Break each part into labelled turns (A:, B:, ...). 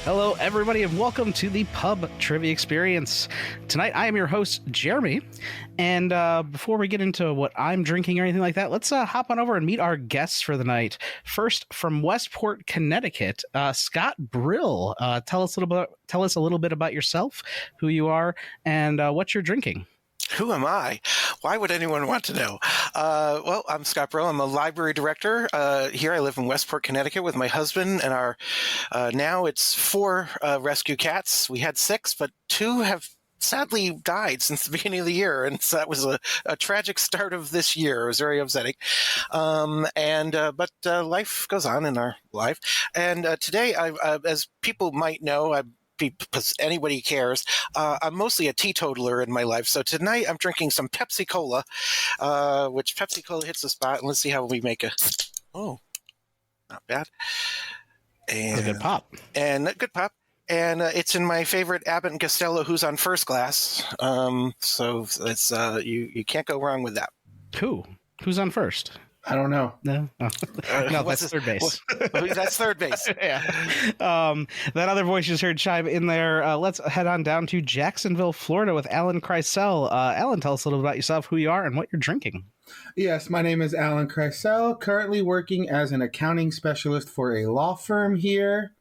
A: Hello, everybody, and welcome to the Pub Trivia Experience. Tonight, I am your host, Jeremy, and before we get into what I'm drinking or anything like that, let's hop on over and meet our guests for the night. First, from Westport, Connecticut, Scott Brill. Tell us a little bit about yourself, who you are, and what you're drinking.
B: Who am I? Why would anyone want to know? Well, I'm Scott Brill. I'm a library director here. I live in Westport, Connecticut with my husband and our, now it's 4 rescue cats. We had 6, but 2 have sadly died since the beginning of the year. And so that was a tragic start of this year. It was very upsetting. But life goes on in our life. And today, as people might know, because anybody cares, I'm mostly a teetotaler in my life. So tonight I'm drinking some Pepsi Cola, which Pepsi Cola hits the spot. And let's see how we make not bad. And
A: a good pop.
B: And a good pop. And it's in my favorite Abbott and Costello, Who's on First Glass. So it's you can't go wrong with that.
A: Who's on first?
C: I don't know.
A: No, no, that's third base.
B: That's third base.
A: Yeah. That other voice you just heard chime in there. Let's head on down to Jacksonville, Florida with Alan Kreisel. Alan, tell us a little about yourself, who you are, and what you're drinking.
C: Yes, my name is Alan Kreisel, currently working as an accounting specialist for a law firm here.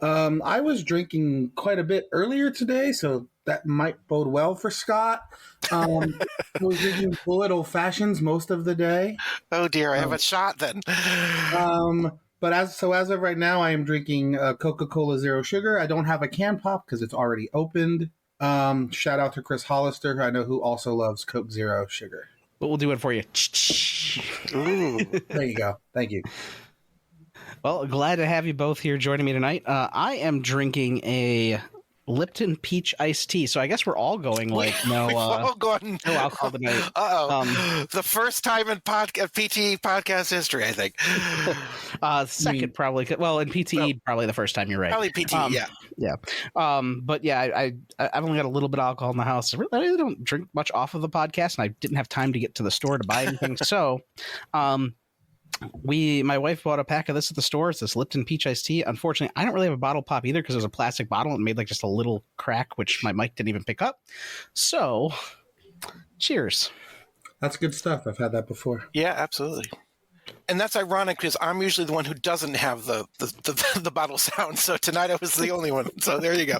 C: I was drinking quite a bit earlier today, so that might bode well for Scott. I was drinking Bullet Old Fashions most of the day.
B: Oh dear, I have a shot then.
C: But as of right now, I am drinking Coca-Cola Zero Sugar. I don't have a can pop because it's already opened. Shout out to Chris Hollister, I know, who also loves Coke Zero Sugar.
A: But we'll do it for you.
B: Ooh.
C: There you go. Thank you.
A: Well, glad to have you both here joining me tonight. I am drinking a Lipton peach iced tea, so I guess we're all going
B: We've all gone
A: no alcohol tonight.
B: The first time in PTE podcast history, I think.
A: Second, probably. Well, in PTE, probably the first time. You're right.
B: Probably PTE,
A: yeah. But yeah, I've only got a little bit of alcohol in the house. I really don't drink much off of the podcast, and I didn't have time to get to the store to buy anything. So, my wife bought a pack of this at the store. It's this Lipton peach iced tea. Unfortunately, I don't really have a bottle pop either because it was a plastic bottle and made like just a little crack, which my mic didn't even pick up. So, cheers.
C: That's good stuff. I've had that before.
B: Yeah, absolutely. And that's ironic because I'm usually the one who doesn't have the bottle sound. So tonight I was the only one. So there you go.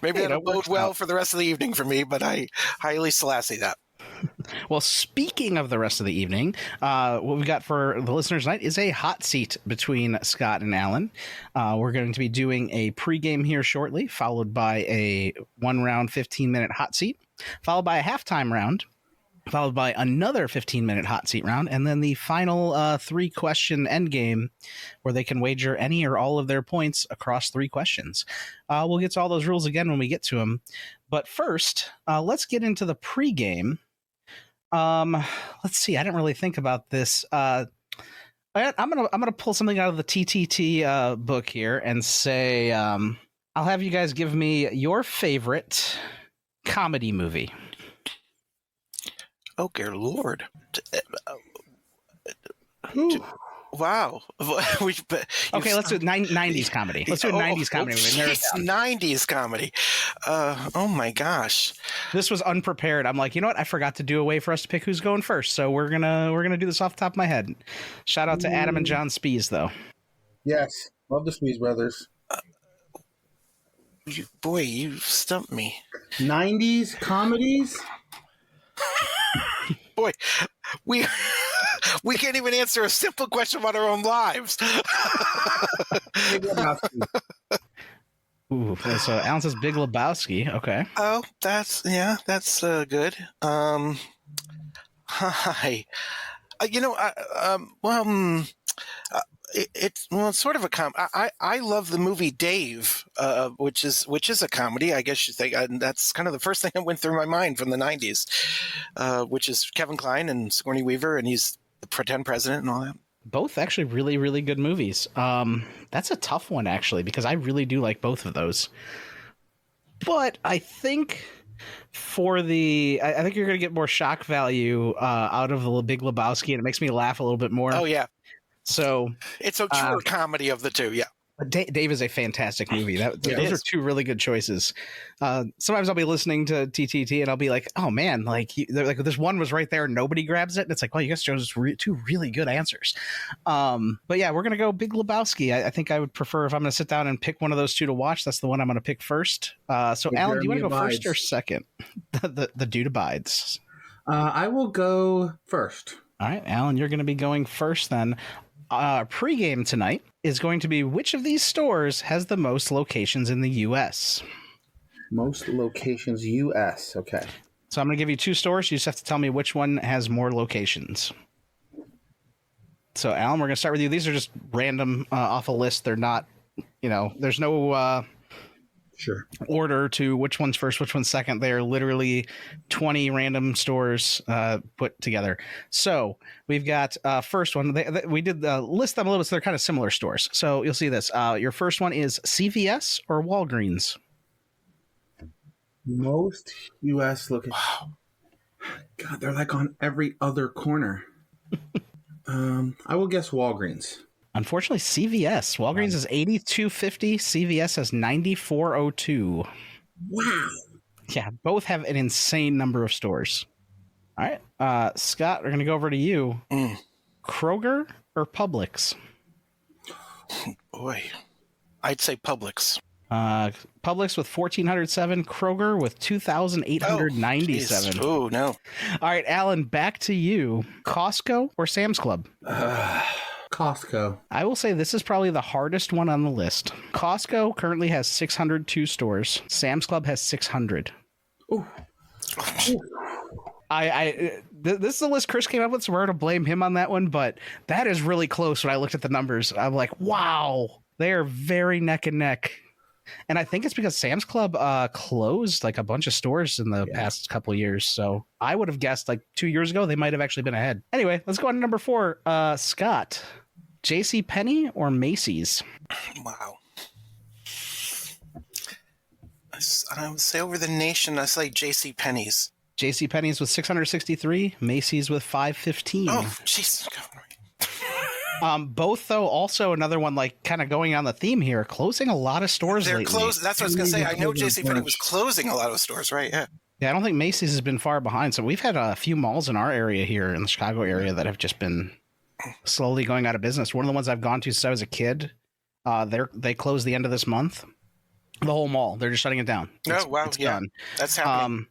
B: Maybe that'll bode well for the rest of the evening for me, but I highly Selassie that.
A: Well, speaking of the rest of the evening, what we've got for the listeners tonight is a hot seat between Scott and Alan. We're going to be doing a pregame here shortly, followed by a 1-round 15-minute hot seat, followed by a halftime round, followed by another 15-minute hot seat round, and then the final 3-question end game where they can wager any or all of their points across 3 questions. We'll get to all those rules again when we get to them. But first, let's get into the pregame. Let's see. I didn't really think about this. I'm gonna pull something out of the TTT book here and say I'll have you guys give me your favorite comedy movie.
B: Oh, dear Lord. Wow.
A: Okay, let's do 90s comedy. Let's do a 90s comedy movie.
B: 90s comedy. Oh, my gosh.
A: This was unprepared. I'm like, you know what? I forgot to do a way for us to pick who's going first. So we're gonna do this off the top of my head. Shout out to Adam and John Spees, though.
C: Yes. Love the Spees brothers.
B: You stumped me. 90s
C: comedies?
B: Boy, we can't even answer a simple question about our own lives.
A: Ooh, so Alan says Big Lebowski. Okay.
B: Oh, that's good. Hi. It's sort of a I love the movie Dave, which is a comedy, I guess you think, and that's kind of the first thing that went through my mind from the 90s, which is Kevin Kline and Sigourney Weaver, and he's the pretend president and all that.
A: Both actually really, really good movies. That's a tough one, actually, because I really do like both of those. But I think I think you're going to get more shock value out of the Big Lebowski, and it makes me laugh a little bit more.
B: Oh, yeah.
A: So
B: it's a truer comedy of the two, yeah.
A: But Dave is a fantastic movie. Those are two really good choices. Sometimes I'll be listening to TTT and I'll be like, oh man, like this one was right there. Nobody grabs it. And it's like, well, you guys chose two really good answers. But yeah, we're going to go Big Lebowski. I think I would prefer if I'm going to sit down and pick one of those two to watch. That's the one I'm going to pick first. So Alan, do you want to go first or second? The dude abides.
C: I will go first.
A: All right, Alan, you're going to be going first then. Pre-game tonight is going to be which of these stores has the most locations in the U.S.?
C: Most locations U.S. Okay.
A: So I'm going to give you two stores. You just have to tell me which one has more locations. So, Alan, we're going to start with you. These are just random off a list. They're not, there's no
C: sure
A: order to which one's first, which one's second. They're literally 20 random stores put together. So we've got first one. We did list them a little bit, so they're kind of similar stores. So you'll see this. Your first one is CVS or Walgreens?
C: Most U.S. locations. Wow. God, they're like on every other corner. I will guess Walgreens.
A: Unfortunately, CVS. Walgreens is 8250. CVS has 9402.
C: Wow.
A: Yeah, both have an insane number of stores. All right, Scott, we're going to go over to you. Kroger or Publix?
B: Boy, I'd say Publix.
A: Publix with 1,407. Kroger with 2,897.
B: Oh, no.
A: All right, Alan, back to you. Costco or Sam's Club?
C: Costco.
A: I will say this is probably the hardest one on the list. Costco currently has 602 stores. Sam's Club has 600.
C: Ooh.
A: This is the list Chris came up with, so we're going to blame him on that one, but that is really close when I looked at the numbers. I'm like, wow, they are very neck and neck. And I think it's because Sam's Club closed like a bunch of stores in the past couple of years. So I would have guessed like 2 years ago, they might have actually been ahead. Anyway, let's go on to number 4. Scott, JCPenney or Macy's?
B: Wow. I would say over the nation, I say JCPenney's.
A: JCPenney's with 663, Macy's with 515.
B: Oh, jeez.
A: Both, though, also another one, like, kind of going on the theme here, closing a lot of stores lately.
B: That's what I was going to say. I know JCPenney was closing a lot of stores, right? Yeah.
A: Yeah, I don't think Macy's has been far behind. So we've had a few malls in our area here in the Chicago area that have just been slowly going out of business. One of the ones I've gone to since I was a kid, they closed the end of this month. The whole mall. They're just shutting it down. It's done.
B: That's happening.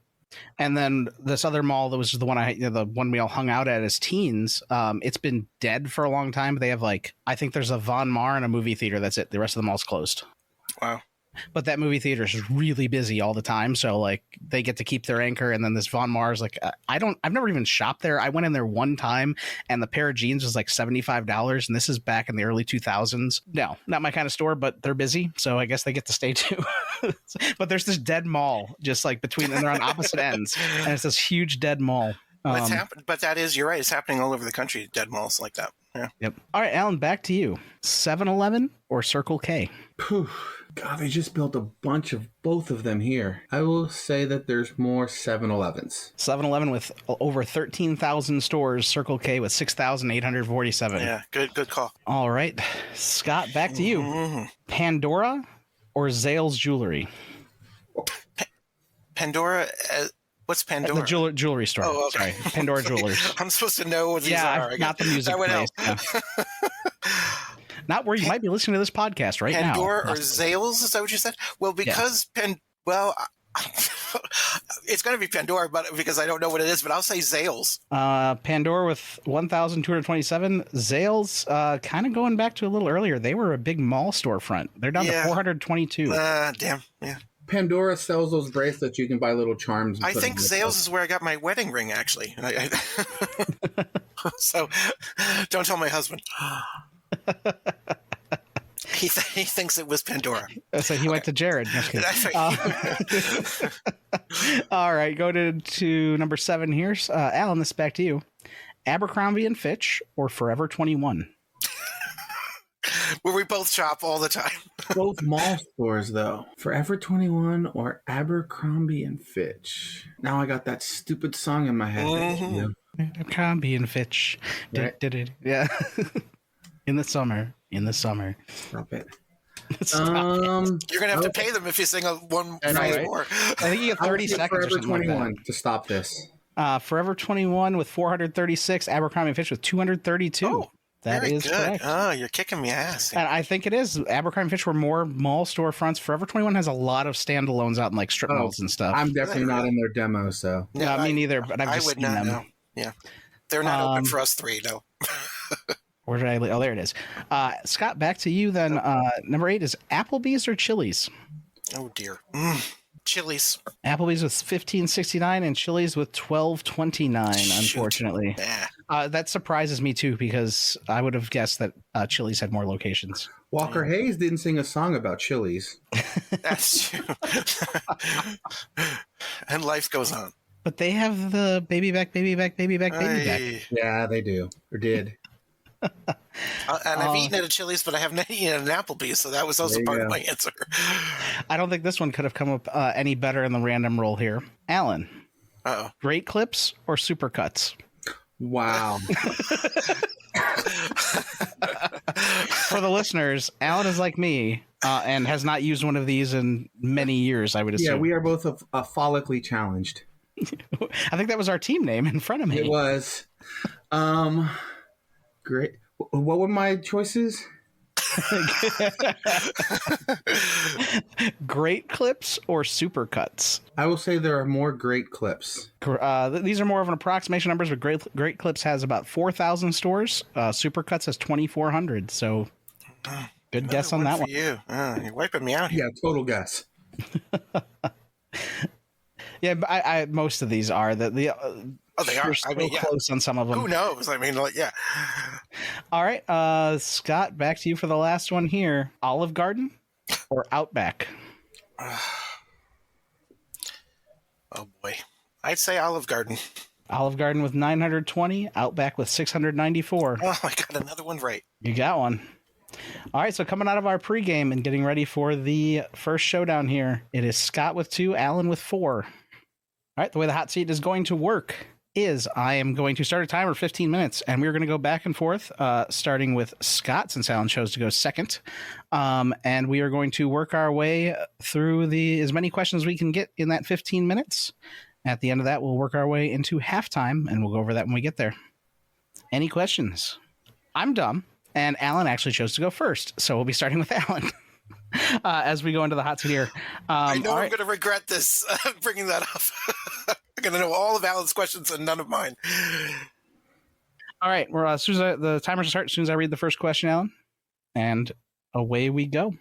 A: And then this other mall that was the one the one we all hung out at as teens, it's been dead for a long time. They have I think there's a Von Maur and a movie theater. That's it. The rest of the mall's closed.
B: Wow.
A: But that movie theater is really busy all the time. So they get to keep their anchor. And then this Von Maur's I've never even shopped there. I went in there one time and the pair of jeans was $75. And this is back in the early 2000s. No, not my kind of store, but they're busy. So I guess they get to stay too. But there's this dead mall just between, and they're on opposite ends. And it's this huge dead mall.
B: But you're right. It's happening all over the country. Dead malls like that. Yeah.
A: Yep. All right, Alan, back to you. 7-Eleven or Circle K?
C: God, they just built a bunch of both of them here. I will say that there's more 7-Elevens.
A: 7-Eleven with over 13,000 stores. Circle K with 6,847.
B: Yeah, good call.
A: All right, Scott, back to you. Mm-hmm. Pandora or Zales Jewelry?
B: Pandora. What's Pandora?
A: The jewelry store. Oh, okay. Sorry, Pandora Jewelers.
B: I'm supposed to know what these are.
A: Not the music place. Yeah. Not where you might be listening to this podcast right now.
B: Pandora or Zales? Is that what you said? Well, because it's going to be Pandora, but because I don't know what it is, but I'll say Zales.
A: Pandora with 1,227. Zales, kind of going back to a little earlier. They were a big mall storefront. They're down to 422.
B: Damn. Yeah.
C: Pandora sells those bracelets. You can buy little charms.
B: I think Zales is where I got my wedding ring, actually. So don't tell my husband. He thinks it was Pandora.
A: So he went to Jared. All right, go to number 7 here. Alan, this is back to you. Abercrombie and Fitch or Forever 21?
B: Where we both shop all the time.
C: Both mall stores, though. Forever 21 or Abercrombie and Fitch. Now I got that stupid song in my head.
A: Mm-hmm. Abercrombie and Fitch.
C: Right?
A: Yeah. In the summer.
C: Stop it.
B: You're gonna have to pay them if you sing one phrase more.
A: I think you get 30 seconds or
C: Forever
A: something
C: 21
A: like
C: to stop this.
A: that. Forever 21 with 436. Abercrombie & Fitch with 232.
B: Oh,
A: that
B: very
A: is
B: good.
A: correct.
B: Oh, you're kicking me ass.
A: And I think it is. Abercrombie & Fitch were more mall storefronts. Forever 21 has a lot of standalones out in like strip malls and stuff.
C: I'm definitely not in their demo, so.
A: No, me neither, but I've just
B: would
A: seen
B: not
A: them.
B: know. Yeah. They're not open for us three, no.
A: Where did I leave? Oh, there it is. Scott, back to you then. Number 8 is Applebee's or Chili's?
B: Oh, dear. Chili's.
A: Applebee's with 1569 and Chili's with 1229, unfortunately. That surprises me, too, because I would have guessed that Chili's had more locations.
C: Walker Hayes didn't sing a song about Chili's.
B: That's true. And life goes on.
A: But they have the baby back, baby back, baby back, baby back.
C: Yeah, they do. Or did.
B: And I've eaten at a Chili's, but I haven't eaten at an Applebee's, so that was also part of my answer.
A: I don't think this one could have come up any better in the random roll here. Alan.
B: Uh-oh.
A: Great clips or supercuts?
C: Wow.
A: For the listeners, Alan is like me and has not used one of these in many years, I would assume.
C: Yeah, we are both follically challenged.
A: I think that was our team name in front of me.
C: It was. Great. What were my choices?
A: Great clips or supercuts?
C: I will say there are more great clips.
A: These are more of an approximation numbers, but Great Clips has about 4,000 stores. Supercuts has 2,400. So good guess on that one.
B: You. You're wiping me out here.
C: Yeah, total guess.
A: Yeah, but I most of these are they are.
B: I mean,
A: close on some of them.
B: Who knows? I mean, yeah.
A: All right, Scott, back to you for the last one here. Olive Garden or Outback?
B: Oh boy, I'd say Olive Garden.
A: Olive Garden with 920, Outback with 694.
B: Oh, I got another one right.
A: You got one. All right, so coming out of our pregame and getting ready for the first showdown here, it is Scott with 2, Alan with 4. All right, the way the hot seat is going to work is I am going to start a timer 15 minutes, and we're going to go back and forth, starting with Scott, since Alan chose to go second. And we are going to work our way through as many questions we can get in that 15 minutes. At the end of that, we'll work our way into halftime, and we'll go over that when we get there. Any questions? I'm dumb, and Alan actually chose to go first, so we'll be starting with Alan. As we go into the hot seat here.
B: I know I'm going to regret this, bringing that up. I'm going to know all of Alan's questions and none of mine.
A: All right. Well, as soon as the timer starts, as soon as I read the first question, Alan, and away we go.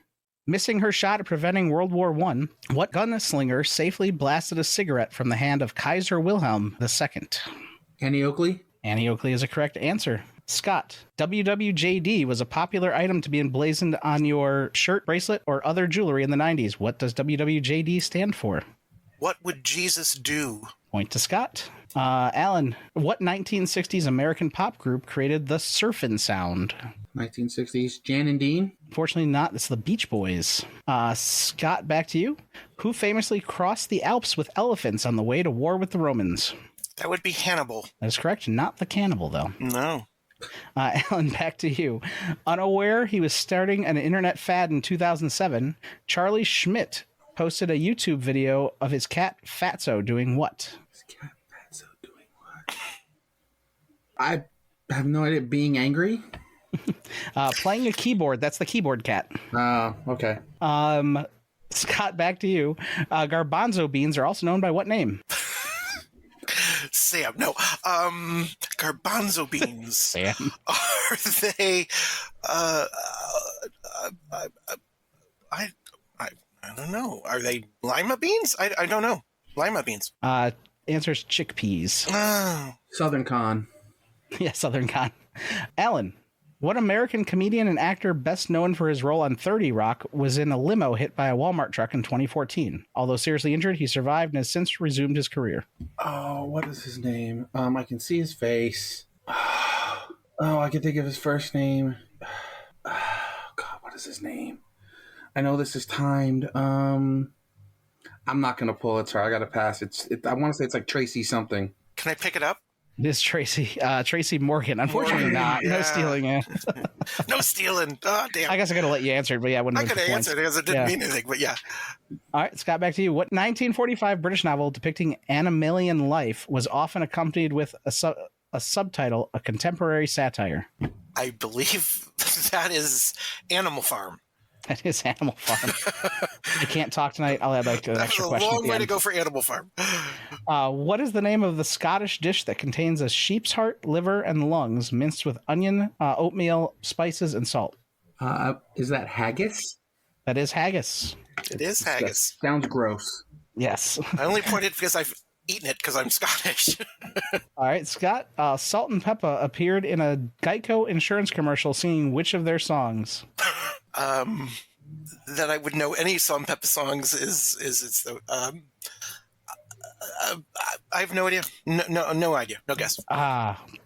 A: Missing her shot at preventing World War I, what gunslinger safely blasted a cigarette from the hand of Kaiser Wilhelm II?
C: Annie Oakley?
A: Annie Oakley is a correct answer. Scott, WWJD was a popular item to be emblazoned on your shirt, bracelet, or other jewelry in the 90s. What does WWJD stand for?
B: What would Jesus do?
A: Point to Scott. Alan, what 1960s American pop group created the surfin' sound?
C: 1960s. Jan and Dean?
A: Fortunately not. It's the Beach Boys. Scott, back to you. Who famously crossed the Alps with elephants on the way to war with the Romans?
B: That would be Hannibal.
A: That is correct. Not the cannibal, though.
B: No.
A: Alan, back to you. Unaware he was starting an internet fad in 2007, Charlie Schmidt posted a YouTube video of his cat Fatso doing what?
C: His cat Fatso doing what? I have no idea. Being angry?
A: Playing a keyboard. That's the keyboard cat.
C: Okay.
A: Scott, back to you. Garbanzo beans are also known by what name?
B: Sam. No. Garbanzo beans.
A: Sam.
B: Are they? I don't know. Are they lima beans? I don't know. Lima beans.
A: Answer's chickpeas.
B: Oh.
C: Southern Con.
A: Yeah, Southern Con. Alan, what American comedian and actor best known for his role on 30 Rock was in a limo hit by a Walmart truck in 2014? Although seriously injured, he survived and has since resumed his career.
C: Oh, what is his name? I can see his face. Oh, I can think of his first name. God, what is his name? I know this is timed. I'm not gonna pull it. Sorry, I gotta pass. I want to say it's like Tracy something.
B: Can I pick it up?
A: It is Tracy Morgan. Unfortunately, not. No
B: Yeah.
A: stealing.
B: No stealing. Oh, damn.
A: I guess I got to let you answer it, but yeah, I wouldn't
B: I
A: have
B: could
A: been
B: have
A: for points.
B: answered because it didn't mean anything, but yeah.
A: All right, Scott, back to you. What 1945 British novel depicting animalian life was often accompanied with a subtitle, a contemporary satire?
B: I believe that is Animal Farm.
A: That is Animal Farm. I can't talk tonight. I'll add like an
B: That's
A: extra
B: a
A: question.
B: long way to go for Animal Farm.
A: What is the name of the Scottish dish that contains a sheep's heart, liver, and lungs minced with onion, oatmeal, spices, and salt?
C: Is that haggis?
A: That is haggis.
B: It is haggis.
C: That sounds gross.
A: Yes.
B: I only pointed because I've eaten it because I'm Scottish.
A: All right, Scott. Salt and Pepper appeared in a Geico insurance commercial singing which of their songs?
B: That I would know any Salt and Pepper songs is it's the I have no idea. No idea. No guess.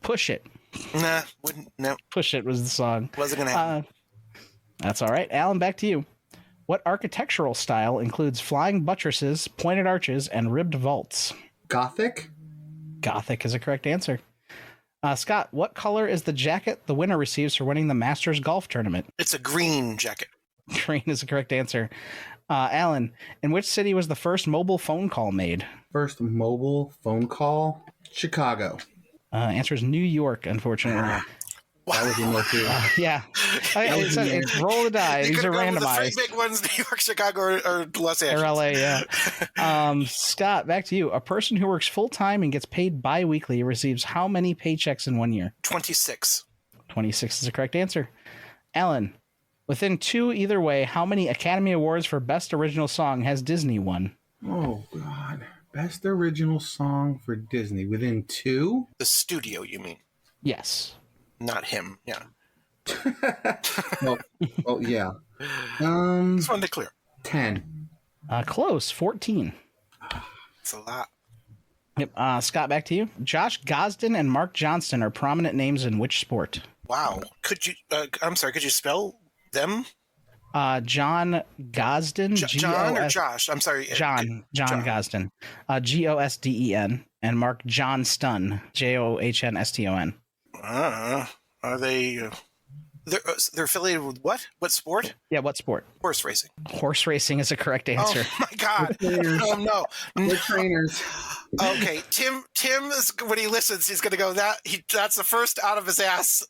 A: Push It.
B: Nah, wouldn't. No,
A: Push It was the song.
B: wasn't gonna happen.
A: That's all right. Alan, back to you. What architectural style includes flying buttresses, pointed arches, and ribbed vaults?
C: Gothic?
A: Gothic is a correct answer. Scott, what color is the jacket the winner receives for winning the Masters Golf Tournament?
B: It's a green jacket.
A: Green is the correct answer. Alan, in which city was the first mobile phone call made?
C: First mobile phone call? Chicago.
A: Answer is New York, unfortunately.
C: That was in there too.
A: Yeah. It's roll the die.
B: You
A: These
B: could
A: are
B: have gone with the
A: randomized.
B: three big ones: New York, Chicago, or Los
A: Or
B: Angeles.
A: LA, yeah. Scott, back to you. A person who works full time and gets paid bi-weekly receives how many paychecks in 1 year?
B: 26.
A: 26 is the correct answer. Alan, within two either way, how many Academy Awards for Best Original Song has Disney won?
C: Oh, God. Best original song for Disney. Within two?
B: The studio, you mean?
A: Yes.
B: Not him. Yeah.
C: Oh, yeah.
B: Just wanted to clear.
C: 10.
A: Close. 14.
B: It's a lot.
A: Yep. Scott, back to you. Josh Gosden and Mark Johnston are prominent names in which sport?
B: Wow. Could you? I'm sorry. Could you spell them?
A: John Gosden.
B: John or Josh? I'm sorry.
A: John Gosden. Gosden. And Mark Johnston. Johnston.
B: Are they? They're affiliated with what? What sport?
A: Yeah, what sport?
B: Horse racing.
A: Horse racing is a correct answer.
B: Oh my God! Oh no!
C: They're trainers.
B: Okay, Tim is, when he listens, he's going to go that's the first out of his ass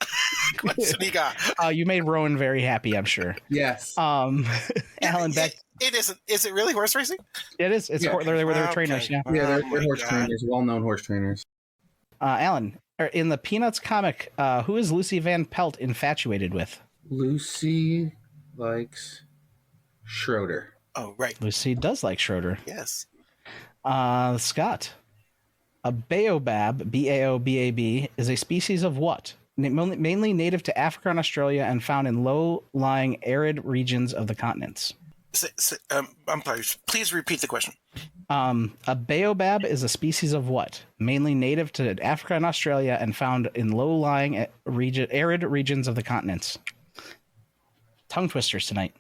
B: question he got.
A: You made Rowan very happy, I'm sure.
C: Yes.
A: Alan, back.
B: It isn't. Is it really horse racing?
A: It is. It's
C: Yeah.
A: they're trainers. Yeah.
C: Yeah, they're
B: my
C: horse
B: God.
C: trainers, well-known horse trainers.
A: Alan, in the Peanuts comic, who is Lucy Van Pelt infatuated with?
C: Lucy likes Schroeder.
B: Oh, right.
A: Lucy does like Schroeder.
B: Yes.
A: Scott, a baobab, Baobab, is a species of what? Mainly native to Africa and Australia and found in low-lying arid regions of the continents.
B: I'm sorry. Please repeat the question.
A: A baobab is a species of what? Mainly native to Africa and Australia and found in low-lying arid regions of the continents. Tongue twisters tonight.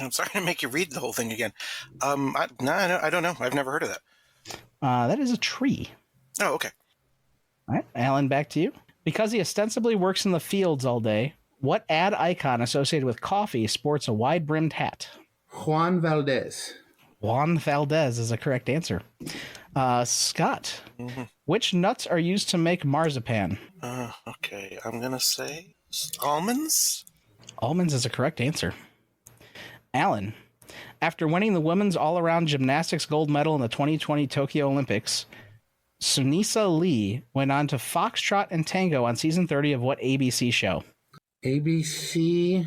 B: I'm sorry to make you read the whole thing again. I don't know. I've never heard of that.
A: That is a tree.
B: Oh, okay.
A: All right, Alan, back to you. Because he ostensibly works in the fields all day, what ad icon associated with coffee sports a wide-brimmed hat?
C: Juan Valdez.
A: Juan Valdez is a correct answer. Scott, which nuts are used to make marzipan?
B: Okay. I'm going to say almonds.
A: Almonds is a correct answer. Alan, after winning the women's all-around gymnastics gold medal in the 2020 Tokyo Olympics, Sunisa Lee went on to Foxtrot and Tango on season 30 of what ABC show?
C: ABC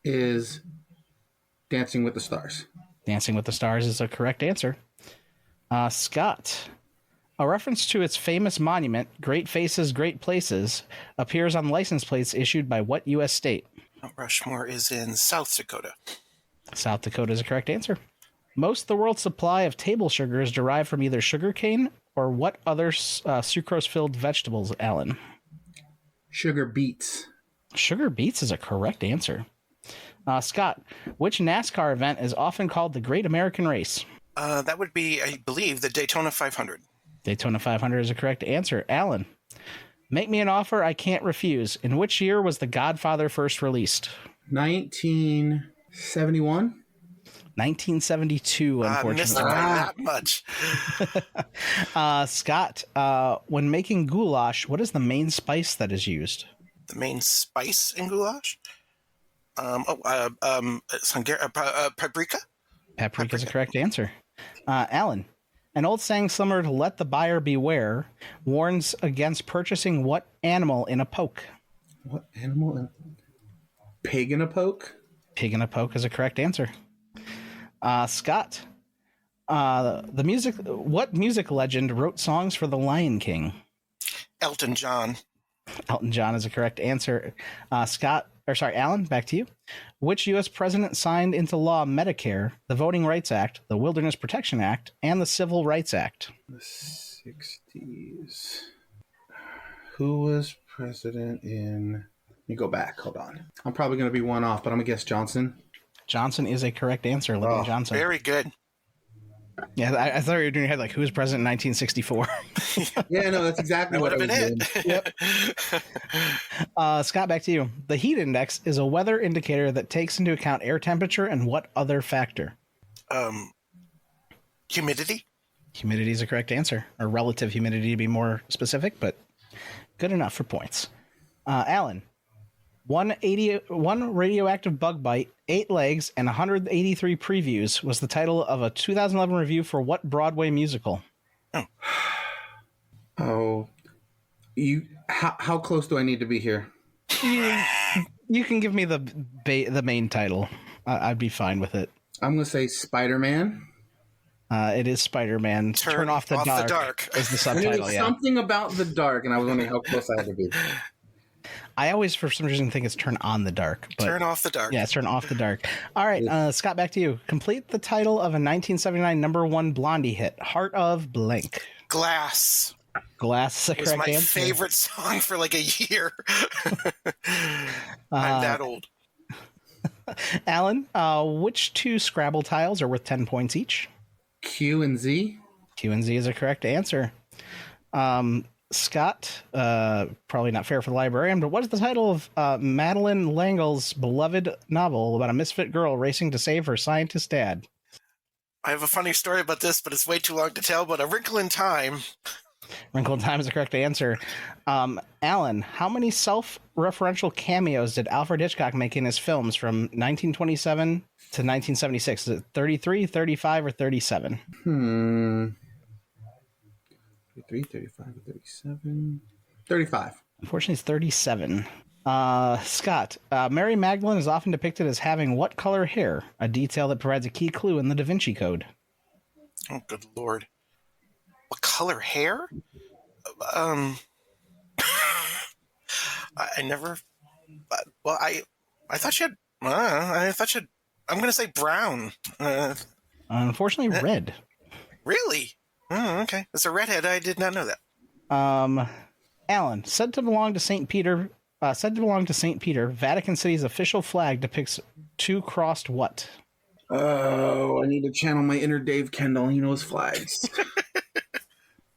C: is Dancing with the Stars.
A: Dancing with the Stars is a correct answer. Scott, a reference to its famous monument, Great Faces, Great Places, appears on license plates issued by what U.S. state?
B: Mount Rushmore is in South Dakota.
A: South Dakota is a correct answer. Most of the world's supply of table sugar is derived from either sugarcane or what other sucrose-filled vegetables, Alan?
C: Sugar beets.
A: Sugar beets is a correct answer. Scott, which NASCAR event is often called the Great American Race?
B: That would be, I believe, the Daytona 500.
A: Daytona 500 is a correct answer. Alan, make me an offer I can't refuse. In which year was The Godfather first released?
C: 1971.
A: 1972,
B: I missed it
A: unfortunately.
B: by that much.
A: Scott, when making goulash, what is the main spice that is used?
B: The main spice in goulash? Paprika?
A: Paprika is a correct answer. Alan, an old saying similar to "Let the buyer beware" warns against purchasing what animal in a poke?
C: What animal? Pig in a poke?
A: Pig in a poke is a correct answer. Scott, what music legend wrote songs for The Lion King?
B: Elton John.
A: Elton John is a correct answer. Alan, back to you. Which U.S. president signed into law Medicare, the Voting Rights Act, the Wilderness Protection Act, and the Civil Rights Act?
C: The 60s. Who was president in... Let me go back. Hold on. I'm probably going to be one off, but I'm going to guess Johnson.
A: Johnson is a correct answer. Lyndon Johnson.
B: Very good.
A: Yeah, I thought you were doing your head like, who was president in 1964?
C: Yeah, no, that's exactly what I was doing.
A: Yep. Scott, back to you. The heat index is a weather indicator that takes into account air temperature and what other factor?
B: Humidity?
A: Humidity is a correct answer, or relative humidity to be more specific, but good enough for points. Alan, one radioactive bug bite, 8 legs, and 183 previews was the title of a 2011 review for what Broadway musical?
C: Oh, how close do I need to be here?
A: You can give me the main title. I'd be fine with it.
C: I'm going to say Spider-Man.
A: It is Spider-Man. Turn off the dark is the subtitle. Yeah.
C: Something about the dark, and I was wondering how close I had to be.
A: I always, for some reason, think it's Turn on the Dark. But
B: Turn off the dark.
A: Yeah, it's Turn off the dark. All right, Scott, back to you. Complete the title of a 1979 #1 Blondie hit, Heart of Blank.
B: Glass.
A: Glass is the correct answer.
B: It was my favorite song for like a year. I'm that old.
A: Alan, which 2 Scrabble tiles are worth 10 points each?
C: Q and Z.
A: Q and Z is a correct answer. Scott, probably not fair for the librarian, but what is the title of Madeleine L'Engle's beloved novel about a misfit girl racing to save her scientist dad?
B: I have a funny story about this, but it's way too long to tell, but A Wrinkle in Time.
A: Wrinkle in Time is the correct answer. Alan, how many self-referential cameos did Alfred Hitchcock make in his films from 1927 to 1976? Is it 33, 35, or 37?
C: 33, 35, 37. 35.
A: Unfortunately, it's 37. Scott, Mary Magdalene is often depicted as having what color hair? A detail that provides a key clue in the Da Vinci Code.
B: Oh, good Lord. What color hair? I never... Well, I thought she had... I'm going to say brown.
A: Unfortunately, red.
B: Really? Oh, okay. As a redhead, I did not know that.
A: Alan, said to belong to St. Peter, Vatican City's official flag depicts 2 crossed what?
C: Oh, I need to channel my inner Dave Kendall. He knows flags.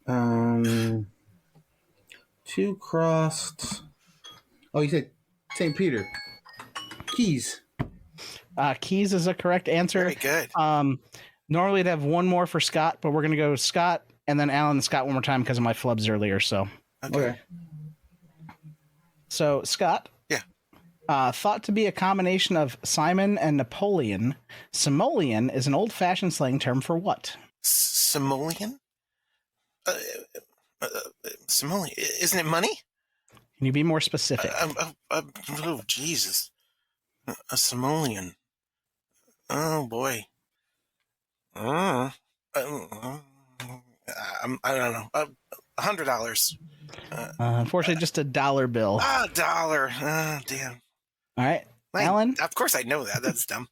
C: 2 crossed. Oh, you said St. Peter. Keys.
A: Keys is a correct answer.
B: Very good.
A: Normally, I'd have one more for Scott, but we're going to go Scott and then Alan and Scott one more time because of my flubs earlier. So,
C: okay.
A: So, Scott.
B: Yeah.
A: Thought to be a combination of Simon and Napoleon, simoleon is an old-fashioned slang term for what?
B: Simoleon? Simoleon. Isn't it money?
A: Can you be more specific?
B: Oh, Jesus. A simoleon. Oh, boy. I don't know. $100.
A: Unfortunately, just a dollar bill.
B: $1. Damn.
A: All right, Alan.
B: Of course, I know that. That's dumb.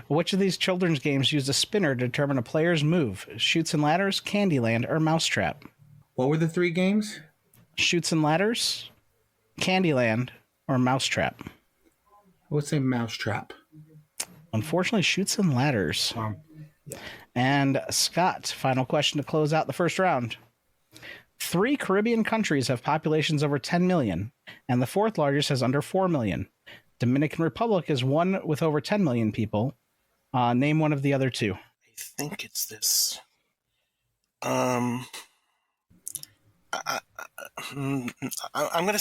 A: Which of these children's games used a spinner to determine a player's move? Chutes and Ladders, Candyland, or Mousetrap?
C: What were the 3 games?
A: Chutes and Ladders, Candyland, or Mousetrap?
C: I would say Mousetrap.
A: Unfortunately, Chutes and Ladders. Yeah. And Scott, final question to close out the first round. 3 Caribbean countries have populations over 10 million, and the fourth largest has under 4 million. Dominican Republic is one with over 10 million people. Name one of the other 2.
B: I think it's this. I'm gonna.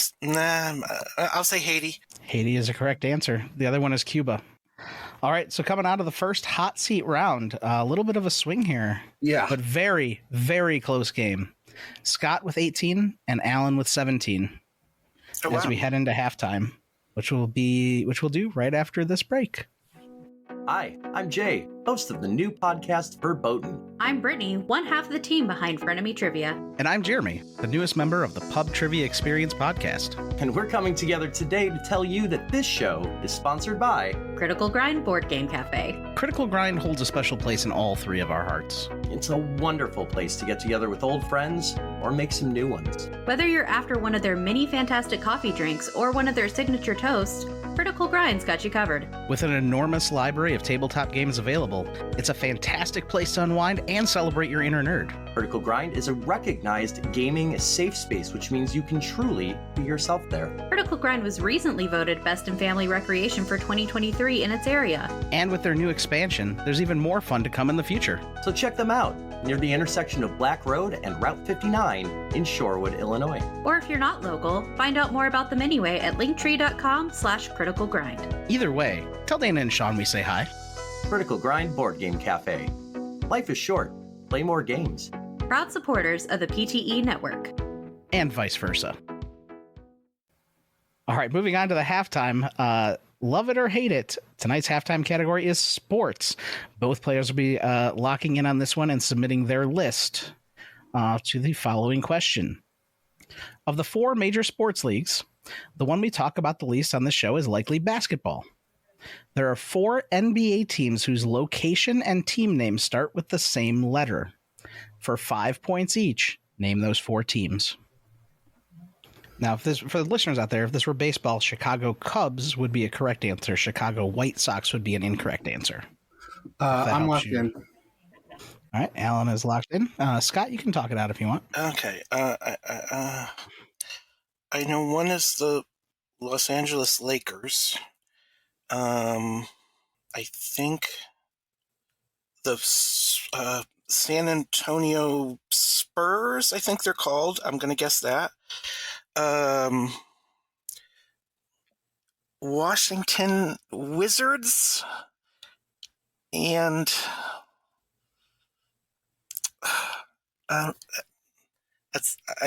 B: I'll say Haiti.
A: Haiti is a correct answer. The other one is Cuba. All right, so coming out of the first hot seat round, a little bit of a swing here.
C: Yeah.
A: But very, very close game. Scott with 18 and Alan with 17 as we head into halftime, which we'll do right after this break.
D: Hi, I'm Jay, host of the new podcast Verboten.
E: I'm Brittany, one half of the team behind Frenemy Trivia.
A: And I'm Jeremy, the newest member of the Pub Trivia Experience podcast.
D: And we're coming together today to tell you that this show is sponsored by
E: Critical Grind Board Game Cafe.
A: Critical Grind holds a special place in all 3 of our hearts.
D: It's a wonderful place to get together with old friends or make some new ones.
E: Whether you're after one of their many fantastic coffee drinks or one of their signature toasts, Critical Grind's got you covered.
A: With an enormous library of tabletop games available, it's a fantastic place to unwind and celebrate your inner nerd.
D: Critical Grind is a recognized gaming safe space, which means you can truly be yourself there.
E: Critical Grind was recently voted Best in Family Recreation for 2023 in its area.
A: And with their new expansion, there's even more fun to come in the future.
D: So check them out near the intersection of Black Road and Route 59 in Shorewood, Illinois.
E: Or if you're not local, find out more about them anyway at linktree.com/criticalgrind.
A: Either way, tell Dana and Sean we say hi.
D: Critical Grind Board Game Cafe. Life is short. Play more games.
E: Proud supporters of the PTE network.
A: And vice versa. All right, moving on to the halftime. Love it or hate it, tonight's halftime category is sports. Both players will be locking in on this one and submitting their list to the following question. Of the 4 major sports leagues, the one we talk about the least on this show is likely basketball. There are 4 NBA teams whose location and team names start with the same letter. For 5 points each, name those 4 teams. Now, for the listeners out there, if this were baseball, Chicago Cubs would be a correct answer. Chicago White Sox would be an incorrect answer.
C: I'm locked in.
A: All right, Alan is locked in. Scott, you can talk it out if you want.
B: Okay. I know one is the Los Angeles Lakers. I think the San Antonio Spurs, I think they're called. I'm going to guess that. Washington Wizards and I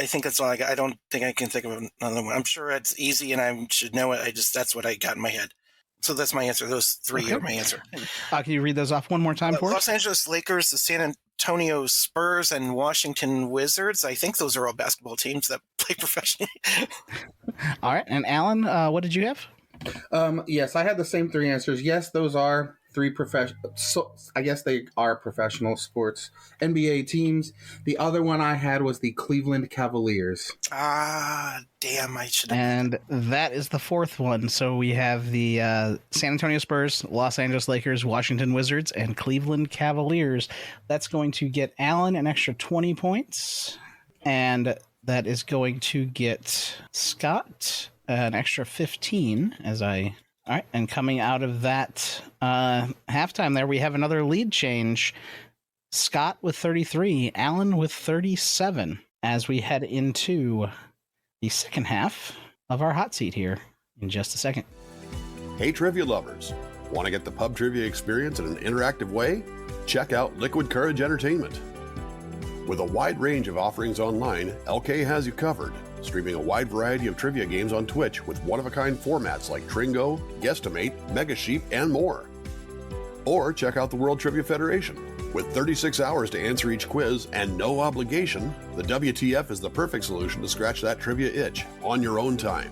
B: think that's all I got. I don't think I can think of another one. I'm sure it's easy and I should know it. That's what I got in my head. So that's my answer. Those 3 are my answer.
A: Can you read those off one more time for us?
B: Los Angeles Lakers, the San Antonio Spurs, and Washington Wizards. I think those are all basketball teams that play professionally.
A: All right. And Alan, what did you have?
C: Yes, I had the same 3 answers. Yes, those are 3 professional. So I guess they are professional sports NBA teams. The other one I had was the Cleveland Cavaliers.
B: Damn! I should have.
A: And that is the 4th one. So we have the San Antonio Spurs, Los Angeles Lakers, Washington Wizards, and Cleveland Cavaliers. That's going to get Alan an extra 20 points, and that is going to get Scott an extra 15 all right, and coming out of that halftime there, we have another lead change. Scott with 33, Alan with 37, as we head into the second half of our hot seat here in just a second.
F: Hey, trivia lovers. Want to get the pub trivia experience in an interactive way? Check out Liquid Courage Entertainment. With a wide range of offerings online, LK has you covered, streaming a wide variety of trivia games on Twitch with one-of-a-kind formats like Tringo, Guesstimate, Mega Sheep, and more. Or check out the World Trivia Federation. With 36 hours to answer each quiz and no obligation, the WTF is the perfect solution to scratch that trivia itch on your own time.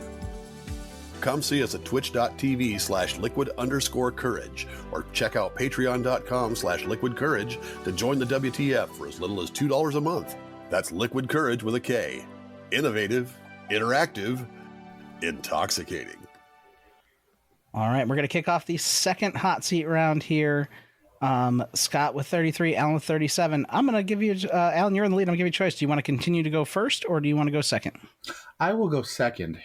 F: Come see us at twitch.tv/liquid_courage or check out patreon.com/liquidcourage to join the WTF for as little as $2 a month. That's Liquid Courage with a K. Innovative, interactive, intoxicating.
A: All right, we're going to kick off the second hot seat round here. Scott with 33, Alan with 37. I'm going to give you, Alan, you're in the lead. I'm going to give you a choice. Do you want to continue to go first or do you want to go second?
C: I will go second.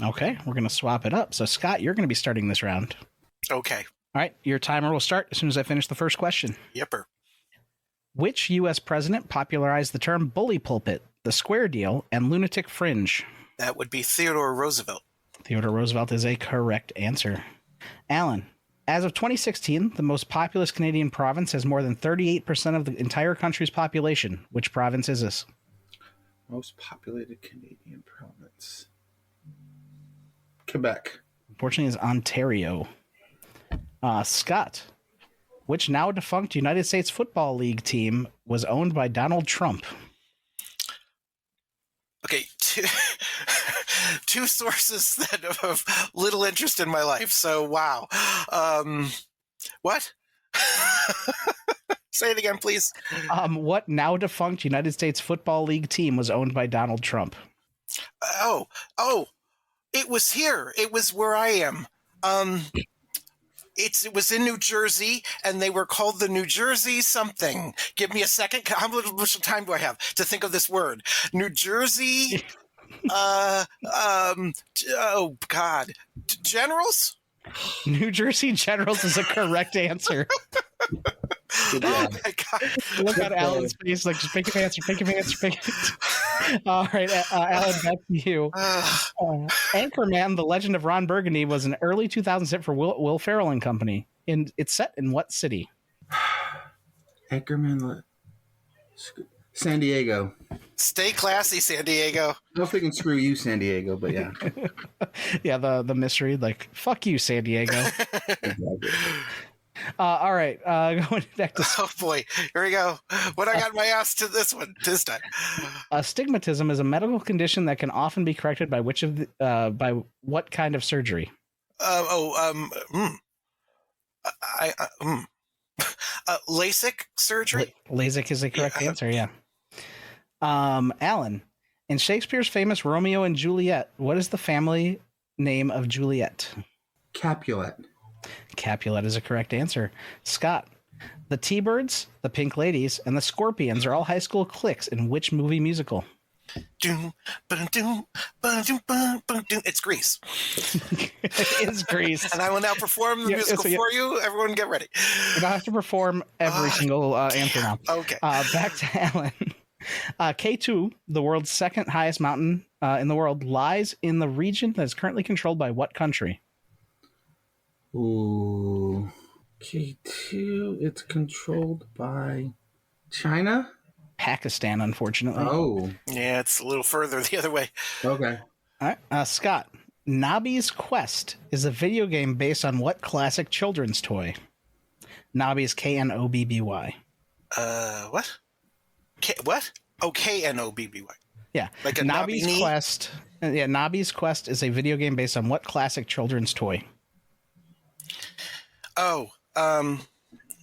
A: Okay, we're going to swap it up. So, Scott, you're going to be starting this round.
B: Okay.
A: All right, your timer will start as soon as I finish the first question.
B: Yepper.
A: Which U.S. president popularized the term bully pulpit, the square deal, and lunatic fringe?
B: That would be Theodore Roosevelt.
A: Theodore Roosevelt is a correct answer. Alan, as of 2016, the most populous Canadian province has more than 38% of the entire country's population. Which province is this?
C: Most populated Canadian province. Quebec.
A: Unfortunately, is Ontario. Scott, which now defunct United States Football League team was owned by Donald Trump?
B: Okay, two sources that have little interest in my life. So, wow. What? Say it again, please.
A: What now defunct United States Football League team was owned by Donald Trump?
B: Oh, it was here. It was where I am. It was in New Jersey, and they were called the New Jersey something. Give me a second. How much time do I have to think of this word? New Jersey. Oh God, Generals.
A: New Jersey Generals is a correct answer.
B: Oh my God!
A: Look at Alan's face, like just pick an answer, pick an answer, pick it. All right, Alan, back to you. Anchorman: The Legend of Ron Burgundy was an early 2000s hit for Will Ferrell and Company. It's set in what city?
C: Anchorman. San Diego.
B: Stay classy, San Diego.
C: I was thinking screw you, San Diego, but yeah.
A: Yeah, the mystery, like, fuck you, San Diego. All right, going back to...
B: Oh, boy. Here we go. What I got my ass to this time.
A: Astigmatism is a medical condition that can often be corrected by by what kind of surgery?
B: LASIK surgery?
A: LASIK is the correct answer, yeah. Alan, in Shakespeare's famous Romeo and Juliet, what is the family name of Juliet?
C: Capulet.
A: Capulet is a correct answer. Scott, the T-Birds, the Pink Ladies, and the Scorpions are all high school cliques in which movie musical?
B: It's Grease.
A: It's Grease.
B: And I will now perform the musical for you. Everyone get ready.
A: You don't have to perform every single answer now.
B: Okay.
A: Back to Alan. K2, the world's second highest mountain in the world, lies in the region that is currently controlled by what country?
C: Ooh. K2, it's controlled by China?
A: Pakistan, unfortunately.
C: Oh.
B: Yeah, it's a little further the other way.
C: Okay.
A: All right. Scott, Nobby's Quest is a video game based on what classic children's toy? Nobby's Knobby.
B: What? What? Oh, Knobby.
A: Yeah.
B: Like a
A: Nobby's
B: Nobby
A: Quest. Yeah, Nobby's Quest is a video game based on what classic children's toy?
B: Oh,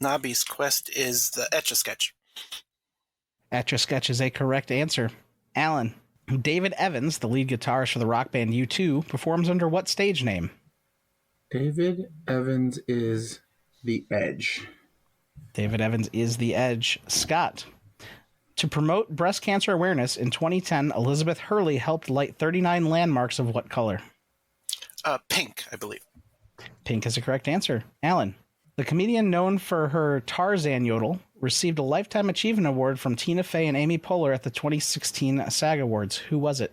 B: Nobby's Quest is the Etch-a-Sketch.
A: Etch-a-Sketch is a correct answer. Alan, David Evans, the lead guitarist for the rock band U2, performs under what stage name?
C: David Evans is The Edge.
A: David Evans is The Edge. Scott, to promote breast cancer awareness in 2010, Elizabeth Hurley helped light 39 landmarks of what color?
B: Pink, I believe.
A: Pink is the correct answer. Alan, the comedian known for her Tarzan yodel received a Lifetime Achievement Award from Tina Fey and Amy Poehler at the 2016 SAG Awards. Who was it?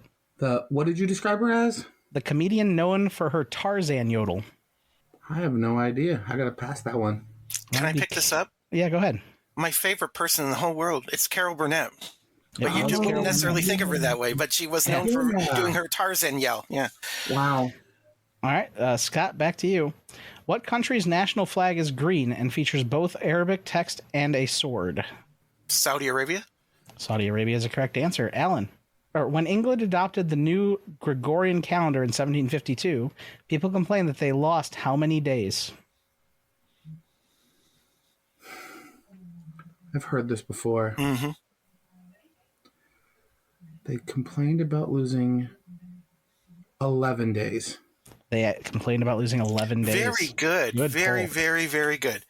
C: What did you describe her as?
A: The comedian known for her Tarzan yodel.
C: I have no idea. I gotta pass that one.
B: Can I pick this up?
A: Yeah, go ahead.
B: My favorite person in the whole world, it's Carol Burnett. But you
A: it's
B: wouldn't
A: Carol
B: necessarily
A: Burnett.
B: think of her that way, but she was known for doing her Tarzan yell. Yeah.
C: Wow.
A: All right, Scott, back to you. What country's national flag is green and features both Arabic text and a sword?
B: Saudi Arabia?
A: Saudi Arabia is the correct answer. Alan, when England adopted the new Gregorian calendar in 1752, people complained that they lost how many days?
C: I've heard this before.
B: Mm-hmm.
C: They complained about losing 11 days.
A: They complained about losing 11 days.
B: Very good. Very,
A: poll.
B: very, very good.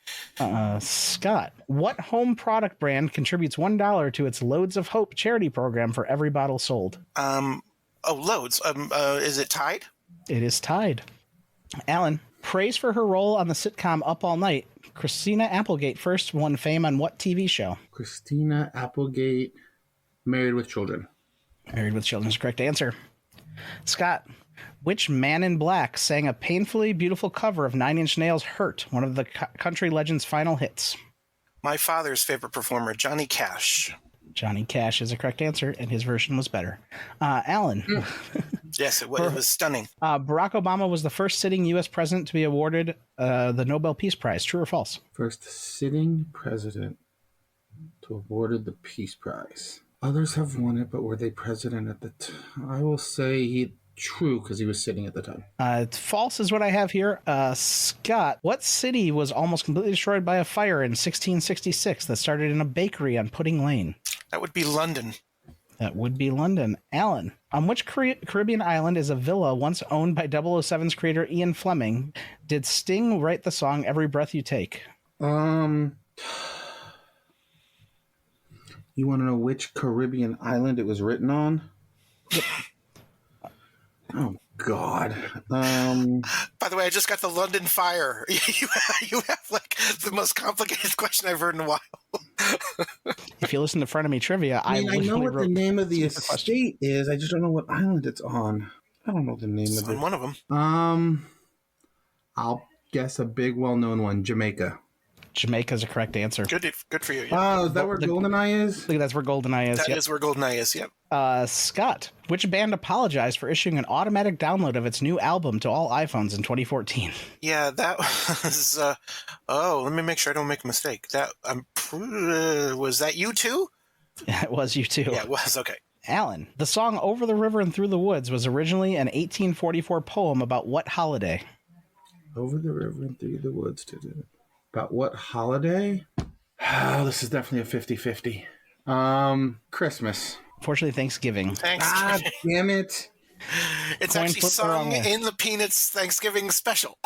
A: Scott, what home product brand contributes $1 to its Loads of Hope charity program for every bottle sold?
B: Loads. Is it Tide?
A: It is Tide. Alan, praise for her role on the sitcom Up All Night. Christina Applegate first won fame on what TV show?
C: Christina Applegate, Married with Children.
A: Married with Children is the correct answer. Scott, which Man in Black sang a painfully beautiful cover of Nine Inch Nails' Hurt, one of the country legend's final hits?
B: My father's favorite performer, Johnny Cash.
A: Johnny Cash is the correct answer, and his version was better. Alan.
B: Yes, it was stunning.
A: Barack Obama was the first sitting U.S. president to be awarded the Nobel Peace Prize. True or false?
C: First sitting president to awarded the Peace Prize. Others have won it, but were they president at the time? I will say true, because he was sitting at the time.
A: False is what I have here. Scott, what city was almost completely destroyed by a fire in 1666 that started in a bakery on Pudding Lane?
B: That would be London.
A: That would be London. Alan, on which Caribbean island is a villa once owned by 007's creator Ian Fleming? Did Sting write the song Every Breath You Take?
C: You want to know which Caribbean island it was written on? Oh, God.
B: By the way, I just got the London Fire. You have like the most complicated question I've heard in a while.
A: If you listen to Front of Me Trivia,
C: I know what the name of the estate is. I just don't know what island it's on. I don't know the name of it.
B: On one of them.
C: I'll guess a big, well-known one, Jamaica.
A: Jamaica is a correct answer.
B: Good for you. Yeah.
C: Oh, is that where GoldenEye is?
A: I think that's where GoldenEye is.
B: That is where GoldenEye is, yep.
A: Scott, which band apologized for issuing an automatic download of its new album to all iPhones in 2014?
B: Yeah, that was. Let me make sure I don't make a mistake. Was that U2?
A: Yeah, it was U2.
B: Yeah, it was. Okay.
A: Alan, the song Over the River and Through the Woods was originally an 1844 poem about what holiday?
C: Over the river and through the woods. About what holiday? Oh, this is definitely a 50-50. Christmas.
A: Fortunately, Thanksgiving.
B: Thanksgiving.
C: Ah, damn it.
B: It's
A: Coin
B: actually
A: flip the wrong
B: sung
A: way.
B: in the Peanuts Thanksgiving special.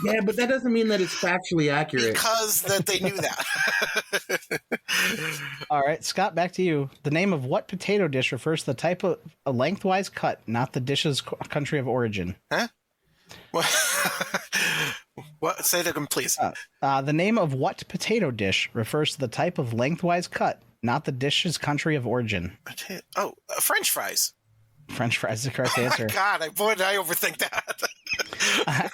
C: Yeah, but that doesn't mean that it's factually accurate.
B: Because that they knew that.
A: All right, Scott, back to you. The name of what potato dish refers to the type of a lengthwise cut, not the dish's country of origin?
B: Huh? What? Say that again, please.
A: The name of what potato dish refers to the type of lengthwise cut, not the dish's country of origin?
B: French fries.
A: French fries is the correct answer.
B: Oh my God, boy, did I overthink that.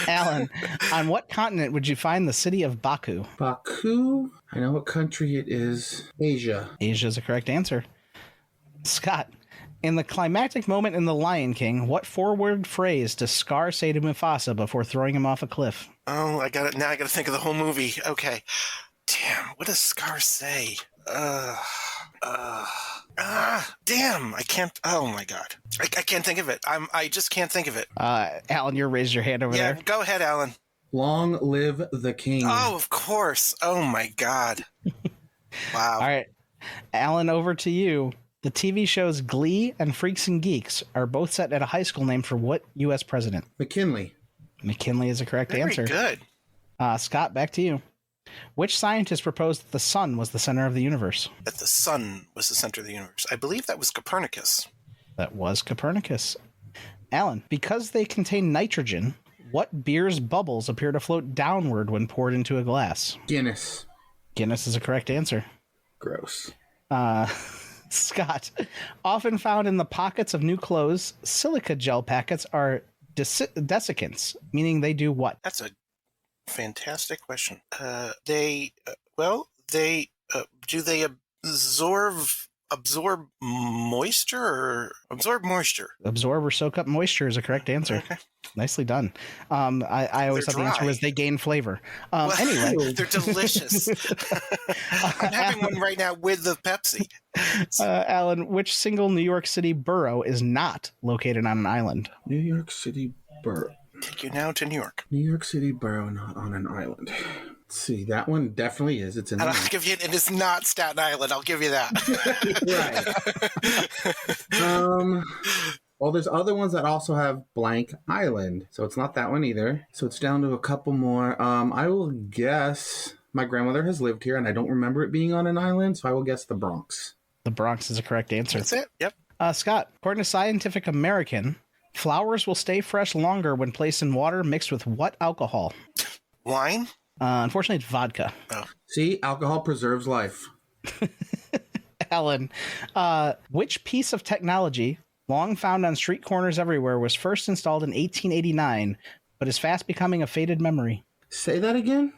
A: Alan, on what continent would you find the city of Baku?
C: Baku? I know what country it is. Asia.
A: Asia is the correct answer. Scott, in the climactic moment in The Lion King, what four-word phrase does Scar say to Mufasa before throwing him off a cliff?
B: Oh, I got it. Now I got to think of the whole movie. Okay. Damn, what does Scar say? Damn, I can't. Oh my God, I can't think of it. I just can't think of it.
A: Alan, you raised your hand over
B: Yeah,
A: there.
B: go ahead, Alan.
C: Long live the king.
B: Oh, of course. Oh my God. Wow.
A: All right, Alan, over to you. The TV shows Glee and Freaks and Geeks are both set at a high school named for what U.S. president?
C: McKinley.
A: McKinley is the correct answer.
B: Very good.
A: Scott, back to you. Which scientist proposed that the sun was the center of the universe?
B: That the sun was the center of the universe. I believe that was Copernicus.
A: That was Copernicus. Alan, because they contain nitrogen, what beer's bubbles appear to float downward when poured into a glass?
C: Guinness.
A: Guinness is a correct answer.
C: Gross.
A: Scott, often found in the pockets of new clothes, silica gel packets are desiccants, meaning they do what?
B: That's a fantastic question. Do they absorb moisture or absorb moisture?
A: Absorb or soak up moisture is a correct answer.
B: Okay.
A: Nicely done. I always
B: They're
A: thought the answer
B: dry.
A: was they gain flavor.
B: Well,
A: Anyway,
B: they're delicious. I'm having one right now with the Pepsi.
A: Alan, which single New York City borough is not located on an island?
C: New York City borough.
B: Take you now to New York.
C: New York City borough, not on an island. Let's see, that one definitely is. It's in
B: And I'll give you, and it's not Staten Island. I'll give you that.
C: Right. Well, there's other ones that also have blank island, so it's not that one either. So it's down to a couple more. I will guess my grandmother has lived here, and I don't remember it being on an island, so I will guess the Bronx.
A: The Bronx is a correct answer.
B: That's it. Yep.
A: Scott, according to Scientific American, flowers will stay fresh longer when placed in water mixed with what alcohol?
B: Wine?
A: Unfortunately, it's vodka.
B: Oh.
C: See, alcohol preserves life.
A: Alan, which piece of technology, long found on street corners everywhere, was first installed in 1889, but is fast becoming a faded memory?
C: Say that again?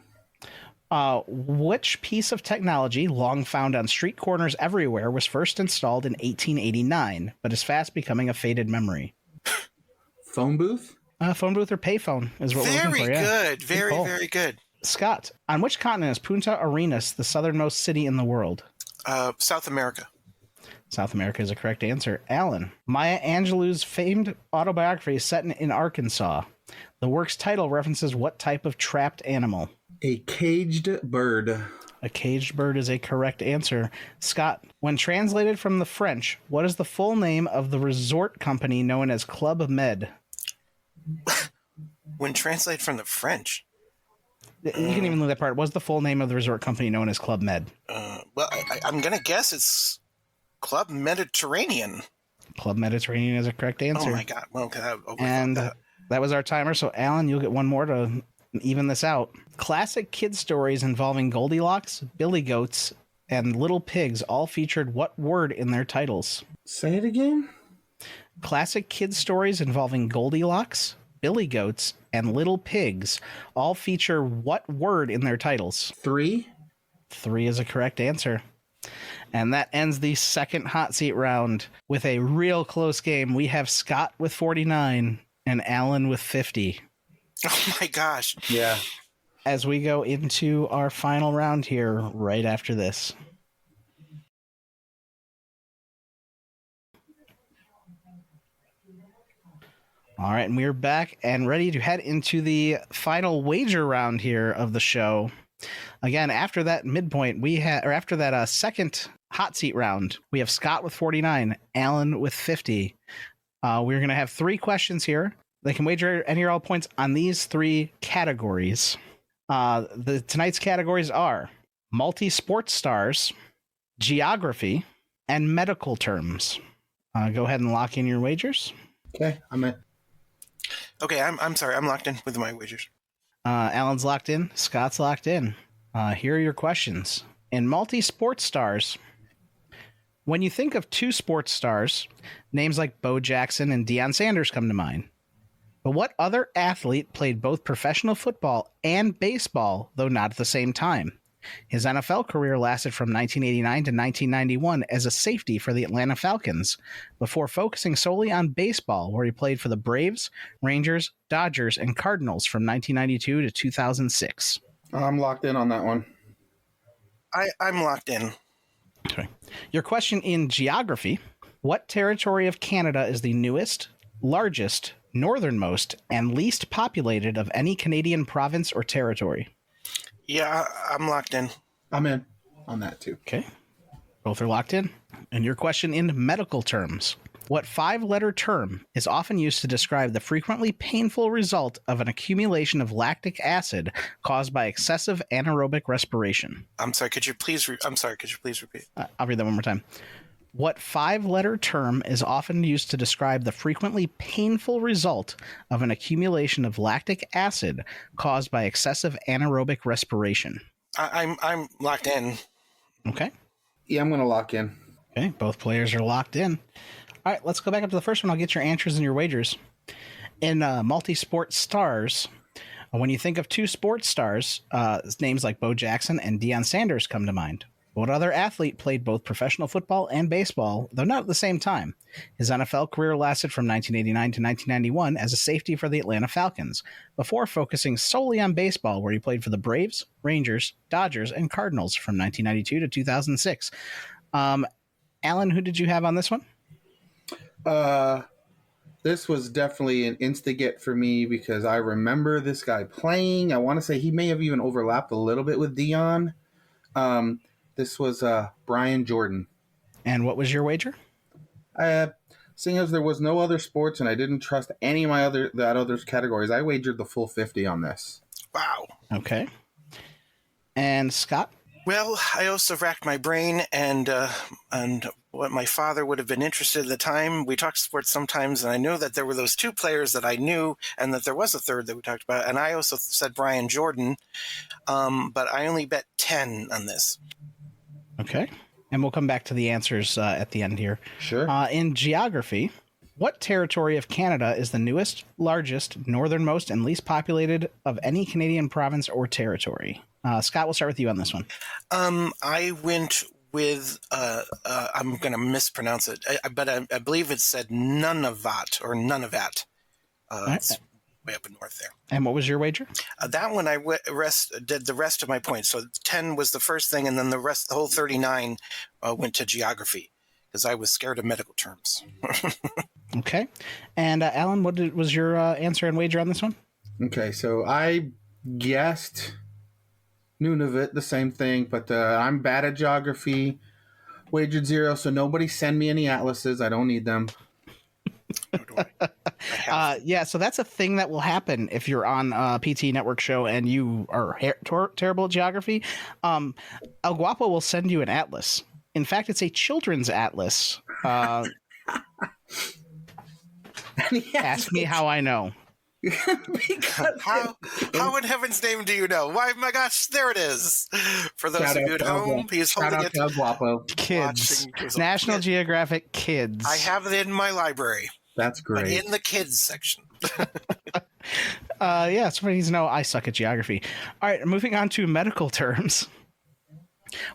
A: Which piece of technology, long found on street corners everywhere, was first installed in 1889, but is fast becoming a faded memory?
C: Phone booth?
A: Phone booth or payphone is what we're
B: Very
A: looking for. Yeah.
B: good. Very,
A: Cool.
B: very good.
A: Scott, on which continent is Punta Arenas the southernmost city in the world?
B: South America.
A: South America is a correct answer. Alan, Maya Angelou's famed autobiography is set in Arkansas. The work's title references what type of trapped animal?
C: A caged bird.
A: A caged bird is a correct answer. Scott, when translated from the French, what is the full name of the resort company known as Club Med?
B: When translated from the French.
A: You can even leave that part. What's the full name of the resort company known as Club Med?
B: Well, I'm going to guess it's Club Mediterranean.
A: Club Mediterranean is a correct answer.
B: Oh, my God. Well,
A: And that was our timer. So, Alan, you'll get one more to even this out. Classic kid stories involving Goldilocks, Billy Goats, and Little Pigs all featured what word in their titles?
C: Say it again?
A: Classic kid stories involving Goldilocks, Billy Goats, and Little Pigs all feature what word in their titles?
C: 3.
A: 3 is a correct answer. And that ends the second hot seat round with a real close game. We have Scott with 49 and Alan with 50.
B: Oh, my gosh.
C: Yeah.
A: As we go into our final round here right after this. All right, and we're back and ready to head into the final wager round here of the show. Again, after that midpoint, after that second hot seat round, we have Scott with 49, Alan with 50. We're going to have 3 questions here. They can wager any or all points on these 3 categories. Tonight's categories are multi-sports stars, geography, and medical terms. Go ahead and lock in your wagers.
C: Okay, I'm in.
B: Okay, I'm sorry. I'm locked in with my wagers.
A: Alan's locked in. Scott's locked in. Here are your questions. In multi-sports stars, when you think of 2 sports stars, names like Bo Jackson and Deion Sanders come to mind. But what other athlete played both professional football and baseball, though not at the same time? His NFL career lasted from 1989 to 1991 as a safety for the Atlanta Falcons, before focusing solely on baseball, where he played for the Braves, Rangers, Dodgers, and Cardinals from 1992 to 2006.
C: I'm locked in on that one.
B: I'm locked in.
A: Okay. Your question in geography: what territory of Canada is the newest, largest, northernmost, and least populated of any Canadian province or territory?
B: Yeah, I'm locked in.
C: I'm in on that too.
A: Okay. Both are locked in. And your question in medical terms: what 5-letter term is often used to describe the frequently painful result of an accumulation of lactic acid caused by excessive anaerobic respiration?
B: I'm sorry. Could you please repeat?
A: I'll read that one more time. What 5-letter term is often used to describe the frequently painful result of an accumulation of lactic acid caused by excessive anaerobic respiration?
B: I'm locked in.
A: Okay.
C: Yeah, I'm going to lock in.
A: Okay, both players are locked in. All right, let's go back up to the first one. I'll get your answers and your wagers. In multi-sport stars, when you think of 2 sports stars, names like Bo Jackson and Deion Sanders come to mind. What other athlete played both professional football and baseball, though not at the same time? His NFL career lasted from 1989 to 1991 as a safety for the Atlanta Falcons, before focusing solely on baseball, where he played for the Braves, Rangers, Dodgers, and Cardinals from 1992 to 2006. Alan, who did you have on this one?
C: This was definitely an insta-get for me because I remember this guy playing. I want to say he may have even overlapped a little bit with Deion. This was Brian Jordan.
A: And what was your wager?
C: seeing as there was no other sports and I didn't trust any of my other categories, I wagered the full 50 on this.
B: Wow.
A: Okay. And Scott?
B: Well, I also racked my brain and what my father would have been interested at the time. We talked sports sometimes, and I knew that there were those 2 players that I knew, and that there was a third that we talked about. And I also said Brian Jordan, but I only bet 10 on this.
A: Okay. And we'll come back to the answers at the end here.
C: Sure.
A: In geography, what territory of Canada is the newest, largest, northernmost, and least populated of any Canadian province or territory? Scott, we'll start with you on this one.
B: I went with, I'm going to mispronounce it, but I believe it said Nunavut or Nunavut. It's way up in north there.
A: And what was your wager?
B: That one I did the rest of my points. So 10 was the first thing, and then the whole 39 went to geography because I was scared of medical terms.
A: Okay. And Alan, what was your answer and wager on this one?
C: Okay, so I guessed Nunavut, the same thing, but I'm bad at geography. Wagered 0, so nobody send me any atlases. I don't need them.
A: Yeah, so that's a thing that will happen if you're on a PTE Network show and you are terrible at geography. El Guapo will send you an atlas. In fact, it's a children's atlas. Ask me how I know.
B: How in heaven's name do you know? Why, my gosh, there it is. For those of you at home, he's holding it.
A: Kids. National Geographic Kids.
B: I have it in my library.
C: That's great.
B: But in the kids section.
A: Yeah, somebody needs to know I suck at geography. All right, moving on to medical terms.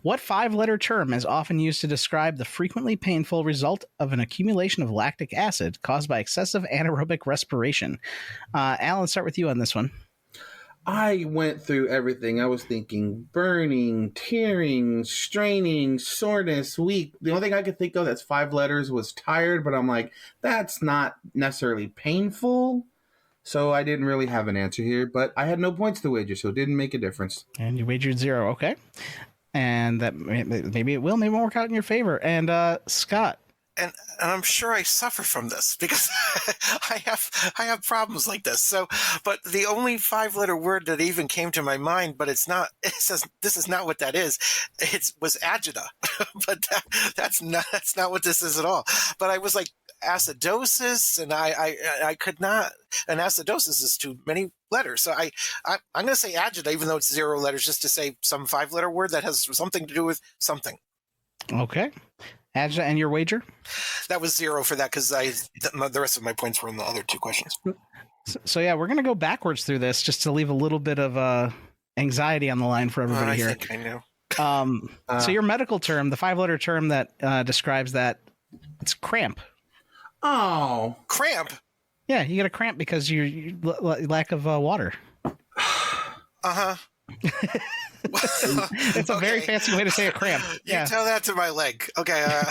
A: What 5-letter term is often used to describe the frequently painful result of an accumulation of lactic acid caused by excessive anaerobic respiration? Alan, start with you on this one.
C: I went through everything. I was thinking burning, tearing, straining, soreness, weak. The only thing I could think of that's 5 letters was tired, but I'm like, that's not necessarily painful. So I didn't really have an answer here, but I had no points to wager, so it didn't make a difference.
A: And you wagered 0, okay. And that maybe it won't work out in your favor. And Scott.
B: And I'm sure I suffer from this because I have problems like this. So, but the only 5-letter word that even came to my mind, but it's not. It says this is not what that is. It was agita, but that's not what this is at all. But I was like acidosis, and I could not. And acidosis is too many letters, so I'm going to say agita, even though it's 0 letters, just to say some 5-letter word that has something to do with something.
A: Okay. Agita, and your wager?
B: That was 0 for that because the rest of my points were in the other 2 questions.
A: So yeah, we're going to go backwards through this just to leave a little bit of anxiety on the line for everybody here.
B: I think I know.
A: So your medical term, the 5-letter term that describes that, it's cramp.
C: Oh.
B: Cramp?
A: Yeah, you get a cramp because you lack of water.
B: Uh-huh.
A: It's a very fancy way to say a cramp.
B: You tell that to my leg. Okay. I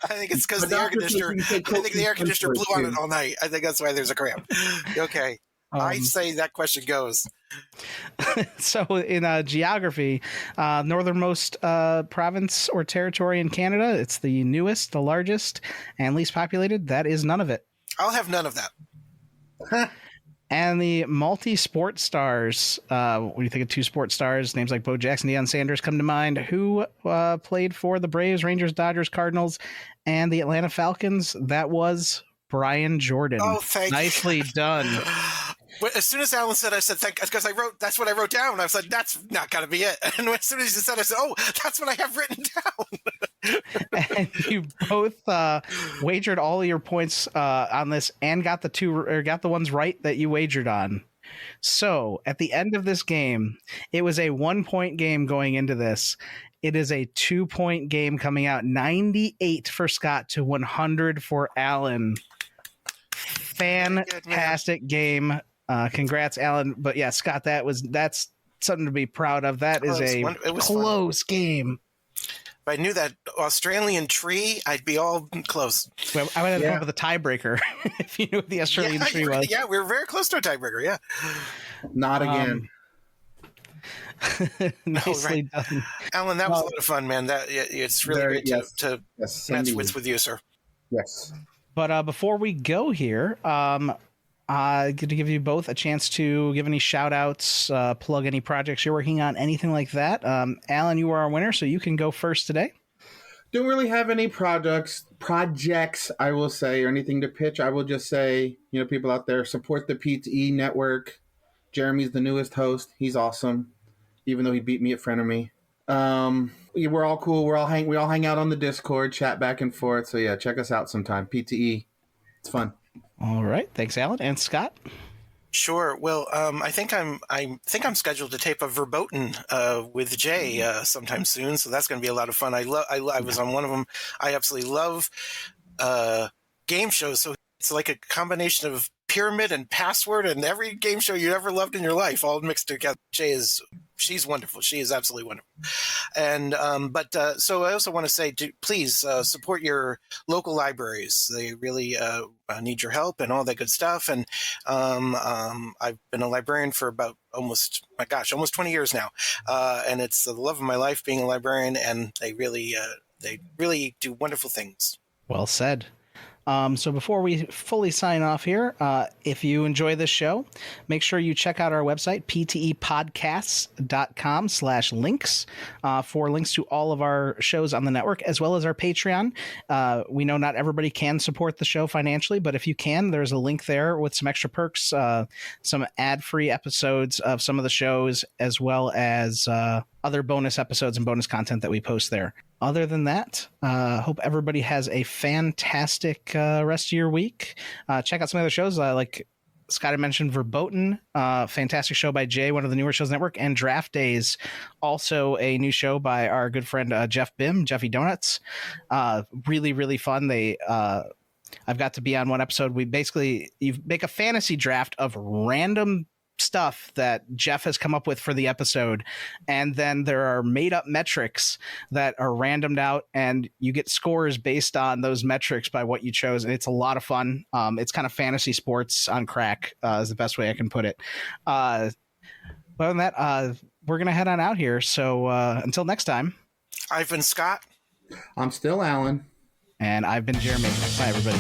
B: think it's because the air conditioner. I think the air conditioner blew on it all night. I think that's why there's a cramp. Okay. I say that question goes.
A: So in geography, northernmost province or territory in Canada, it's the newest, the largest, and least populated. That is none of it.
B: I'll have none of that.
A: And the multi-sport stars, when you think of 2 sports stars, names like Bo Jackson, Deion Sanders come to mind, who played for the Braves, Rangers, Dodgers, Cardinals, and the Atlanta Falcons. That was Brian Jordan.
B: Oh, thank you.
A: Nicely done.
B: As soon as Alan said, I said, thank, because that's what I wrote down. I was like, that's not going to be it. And as soon as he said, I said, oh, that's what I have written down.
A: And you both wagered all of your points on this and got the ones right that you wagered on. So at the end of this game, it was a 1-point game going into this. It is a 2-point game coming out. 98 for Scott to 100 for Alan. Fantastic game. Congrats, Alan. But yeah, Scott, that's something to be proud of. That is a close game.
B: If I knew that Australian tree, I'd be all close.
A: Well, I would have come up with a tiebreaker if you knew what the Australian tree was.
B: Yeah, we were very close to a tiebreaker, yeah.
C: Not again.
A: Nicely done.
B: Alan, that was a lot of fun, man. It's really great to match wits with you, sir.
C: Yes.
A: But before we go here, going to give you both a chance to give any shout outs, plug any projects you're working on, anything like that. Alan, you are our winner, so you can go first today.
C: Don't really have any projects, I will say, or anything to pitch. I will just say, people out there, support the PTE network. Jeremy's the newest host. He's awesome, even though he beat me at Frenemy. We're all cool. We all hang out on the Discord, chat back and forth. So yeah, check us out sometime. PTE, it's fun.
A: All right, thanks, Alan. And Scott?
B: Sure. Well, I think I'm scheduled to tape a verboten with Jay sometime soon, so that's going to be a lot of fun. I was on one of them. I absolutely love game shows. So it's like a combination of Pyramid and Password and every game show you ever loved in your life, all mixed together. She's wonderful. She is absolutely wonderful. And so I also want to say, please support your local libraries. They really need your help and all that good stuff. And I've been a librarian for about almost 20 years now. And it's the love of my life being a librarian. And they really do wonderful things.
A: Well said. So before we fully sign off here, if you enjoy this show, make sure you check out our website, ptepodcasts.com/links, for links to all of our shows on the network, as well as our Patreon. We know not everybody can support the show financially, but if you can, there's a link there with some extra perks, some ad-free episodes of some of the shows, as well as other bonus episodes and bonus content that we post there. Other than that, hope everybody has a fantastic rest of your week. Check out some other shows like Scott had mentioned, Verboten, fantastic show by Jay, one of the newer shows on the network, and Draft Days, also a new show by our good friend Jeff Bim, Jeffy Donuts. Really, really fun. I've got to be on one episode. You make a fantasy draft of random stuff that Jeff has come up with for the episode, and then there are made up metrics that are randomed out, and you get scores based on those metrics by what you chose, and it's a lot of fun. It's kind of fantasy sports on crack, is the best way I can put it. Other than that, we're gonna head on out here, so until next time,
B: I've been Scott.
C: I'm still Alan.
A: And I've been Jeremy. Bye, everybody.